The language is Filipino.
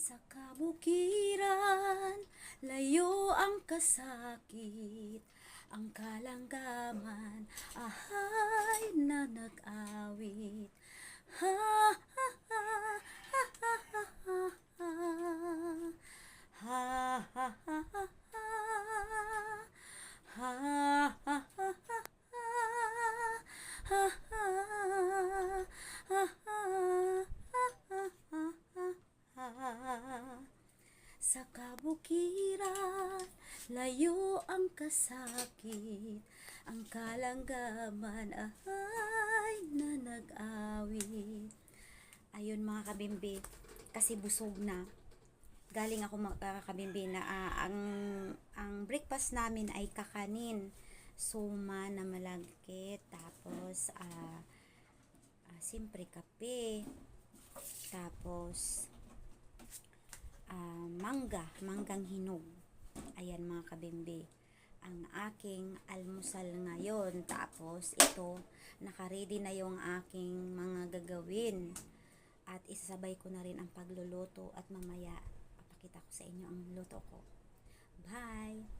Sa kabukiran, layo ang kasakit, ang kalanggaman, ahay na nag-awit. Ha, ha, ha, ha, ha, ha, ha, ha, ha, ha, ha, ha, ha, ha, ha, ha, ha, ha. Sa kabukiran, layo ang kasakit, ang kalanggaman ay na nag-awit. Ayun mga kabimbi, kasi busog na. Galing ako mga kabimbi na ang breakfast namin ay kakanin. Suma na malagkit, tapos siyempre kape, tapos manggang hinog. Ayan mga kabimbi, ang aking almusal ngayon. Tapos ito, nakaready na yung aking mga gagawin. At isasabay ko na rin ang pagluluto at mamaya papakita ko sa inyo ang luto ko. Bye!